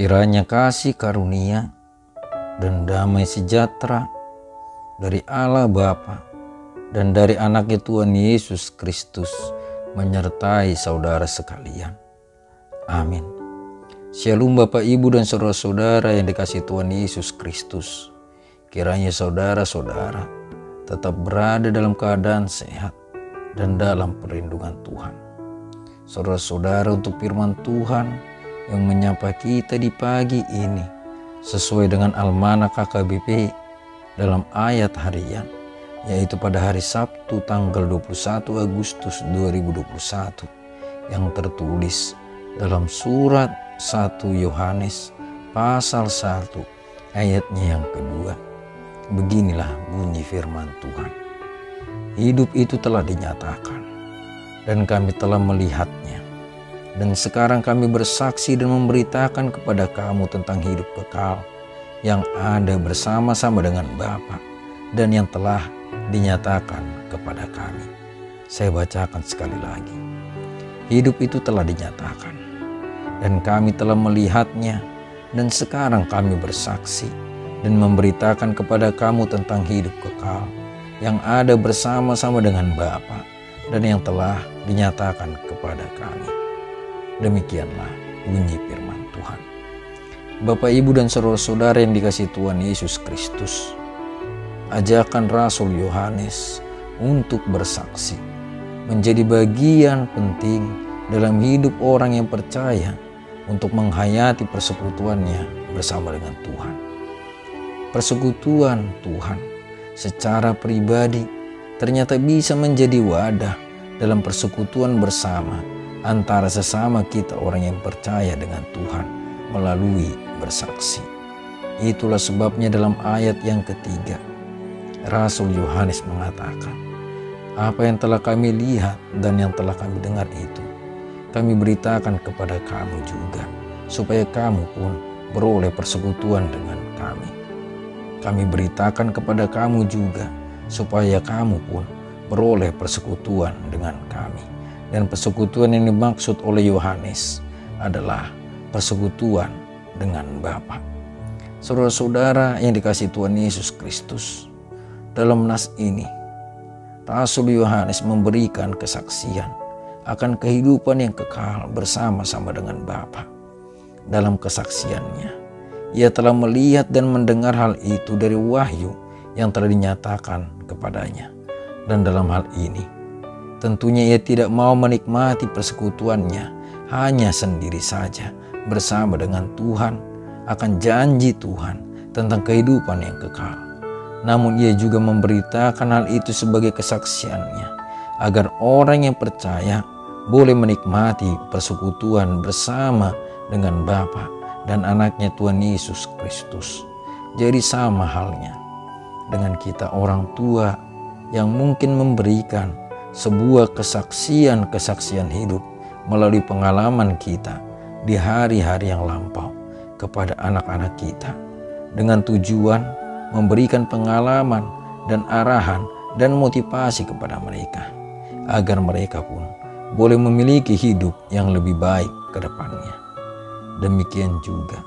Kiranya kasih karunia dan damai sejahtera dari Allah Bapa dan dari Anaknya Tuhan Yesus Kristus menyertai saudara sekalian. Amin. Shalom Bapak Ibu dan saudara-saudara yang dikasihi Tuhan Yesus Kristus. Kiranya saudara-saudara tetap berada dalam keadaan sehat dan dalam perlindungan Tuhan. Saudara-saudara, untuk firman Tuhan yang menyapa kita di pagi ini sesuai dengan Almanak KKBP dalam ayat harian, yaitu pada hari Sabtu tanggal 21 Agustus 2021 yang tertulis dalam surat 1 Yohanes pasal 1 ayatnya yang kedua. Beginilah bunyi firman Tuhan. Hidup itu telah dinyatakan dan kami telah melihatnya. Dan sekarang kami bersaksi dan memberitakan kepada kamu tentang hidup kekal yang ada bersama-sama dengan Bapa dan yang telah dinyatakan kepada kami. Saya bacakan sekali lagi. Hidup itu telah dinyatakan dan kami telah melihatnya, dan sekarang kami bersaksi dan memberitakan kepada kamu tentang hidup kekal yang ada bersama-sama dengan Bapa dan yang telah dinyatakan kepada kami. Demikianlah bunyi firman Tuhan. Bapak, Ibu, dan saudara-saudara yang dikasihi Tuhan Yesus Kristus, ajakan Rasul Yohanes untuk bersaksi menjadi bagian penting dalam hidup orang yang percaya untuk menghayati persekutuannya bersama dengan Tuhan. Persekutuan Tuhan secara pribadi ternyata bisa menjadi wadah dalam persekutuan bersama antara sesama kita orang yang percaya dengan Tuhan melalui bersaksi. Itulah sebabnya dalam ayat yang ketiga, Rasul Yohanes mengatakan, apa yang telah kami lihat dan yang telah kami dengar itu, kami beritakan kepada kamu juga, supaya kamu pun beroleh persekutuan dengan kami. Kami beritakan kepada kamu juga, supaya kamu pun beroleh persekutuan dengan kami. Dan persekutuan yang dimaksud oleh Yohanes adalah persekutuan dengan Bapa. Saudara-saudara yang dikasihi Tuhan Yesus Kristus, dalam nas ini Rasul Yohanes memberikan kesaksian akan kehidupan yang kekal bersama-sama dengan Bapa. Dalam kesaksiannya, ia telah melihat dan mendengar hal itu dari wahyu yang telah dinyatakan kepadanya. Dan dalam hal ini tentunya ia tidak mau menikmati persekutuannya hanya sendiri saja bersama dengan Tuhan akan janji Tuhan tentang kehidupan yang kekal. Namun ia juga memberitakan hal itu sebagai kesaksiannya agar orang yang percaya boleh menikmati persekutuan bersama dengan Bapa dan Anaknya Tuhan Yesus Kristus. Jadi sama halnya dengan kita orang tua yang mungkin memberikan sebuah kesaksian hidup melalui pengalaman kita di hari-hari yang lampau kepada anak-anak kita, dengan tujuan memberikan pengalaman dan arahan dan motivasi kepada mereka agar mereka pun boleh memiliki hidup yang lebih baik ke depannya. Demikian juga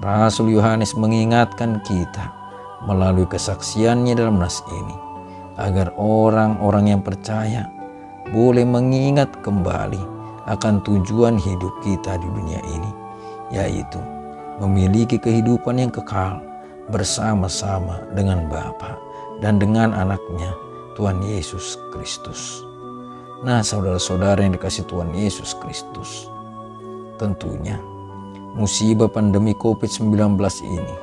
Rasul Yohanes mengingatkan kita melalui kesaksiannya dalam nas ini agar orang-orang yang percaya boleh mengingat kembali akan tujuan hidup kita di dunia ini, yaitu memiliki kehidupan yang kekal bersama-sama dengan Bapa dan dengan Anaknya Tuhan Yesus Kristus. Nah, saudara-saudara yang dikasihi Tuhan Yesus Kristus, tentunya musibah pandemi COVID-19 ini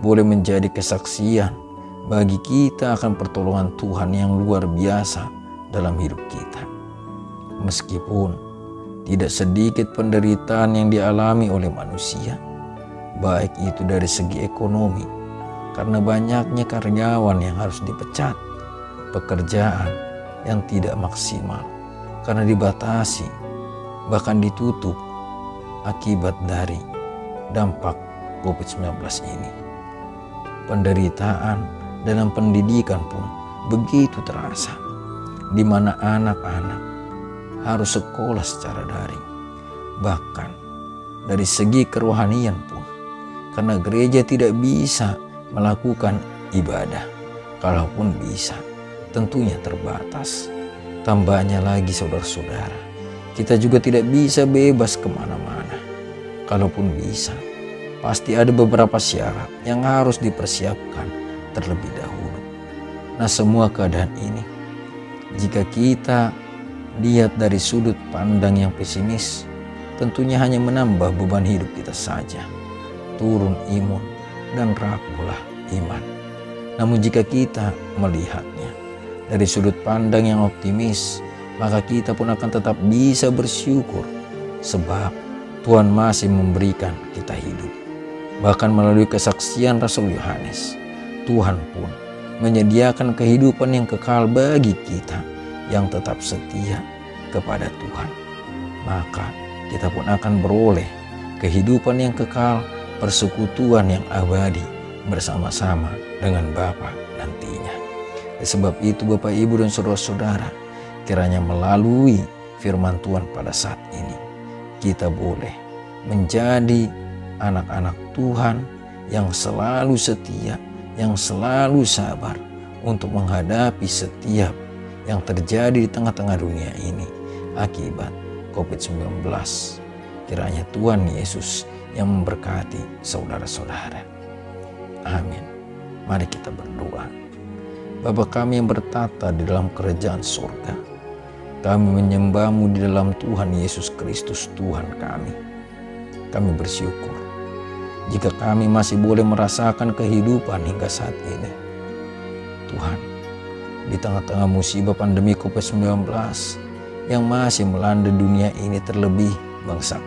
boleh menjadi kesaksian bagi kita akan pertolongan Tuhan yang luar biasa dalam hidup kita. Meskipun tidak sedikit penderitaan yang dialami oleh manusia, baik itu dari segi ekonomi, karena banyaknya karyawan yang harus dipecat, pekerjaan yang tidak maksimal karena dibatasi, bahkan ditutup akibat dari dampak COVID-19 ini. Penderitaan dalam pendidikan pun begitu terasa, di mana anak-anak harus sekolah secara daring. Bahkan dari segi kerohanian pun karena gereja tidak bisa melakukan ibadah. Kalaupun bisa, tentunya terbatas. Tambahnya lagi saudara-saudara, kita juga tidak bisa bebas kemana-mana. Kalaupun bisa, pasti ada beberapa syarat yang harus dipersiapkan terlebih dahulu. Nah, semua keadaan ini, jika kita lihat dari sudut pandang yang pesimis, tentunya hanya menambah beban hidup kita saja. Turun imun dan rapuhlah iman. Namun jika kita melihatnya dari sudut pandang yang optimis, maka kita pun akan tetap bisa bersyukur, sebab Tuhan masih memberikan kita hidup. Bahkan melalui kesaksian Rasul Yohanes, Tuhan pun menyediakan kehidupan yang kekal bagi kita yang tetap setia kepada Tuhan. Maka kita pun akan beroleh kehidupan yang kekal, persekutuan yang abadi bersama-sama dengan Bapa nantinya. Sebab itu Bapak, Ibu, dan saudara-saudara, kiranya melalui firman Tuhan pada saat ini, kita boleh menjadi anak-anak Tuhan yang selalu setia, yang selalu sabar untuk menghadapi setiap yang terjadi di tengah-tengah dunia ini akibat COVID-19. Kiranya Tuhan Yesus yang memberkati saudara-saudara. Amin. Mari kita berdoa. Bapa kami yang bertata di dalam kerajaan surga, kami menyembah-Mu di dalam Tuhan Yesus Kristus Tuhan kami. Kami bersyukur jika kami masih boleh merasakan kehidupan hingga saat ini. Tuhan, di tengah-tengah musibah pandemi COVID-19 yang masih melanda dunia ini, terlebih bangsa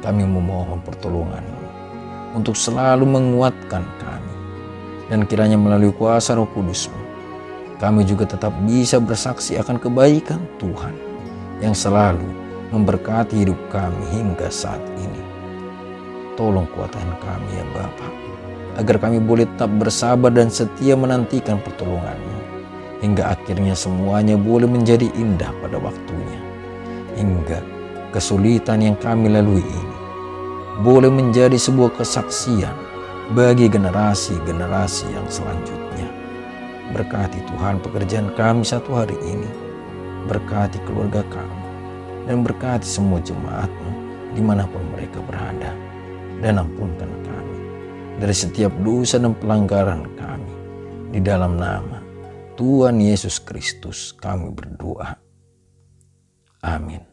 kami memohon pertolongan-Mu untuk selalu menguatkan kami. Dan kiranya melalui kuasa Roh Kudus-Mu, kami juga tetap bisa bersaksi akan kebaikan Tuhan yang selalu memberkati hidup kami hingga saat ini. Tolong kuatkan kami ya Bapa, agar kami boleh tetap bersabar dan setia menantikan pertolongan-Mu, hingga akhirnya semuanya boleh menjadi indah pada waktunya. Hingga kesulitan yang kami lalui ini boleh menjadi sebuah kesaksian bagi generasi-generasi yang selanjutnya. Berkati Tuhan pekerjaan kami satu hari ini, berkati keluarga kami, dan berkati semua jemaat-Mu dimanapun mereka berada, dan ampunkan kami dari setiap dosa dan pelanggaran kami. Di dalam nama Tuhan Yesus Kristus kami berdoa. Amin.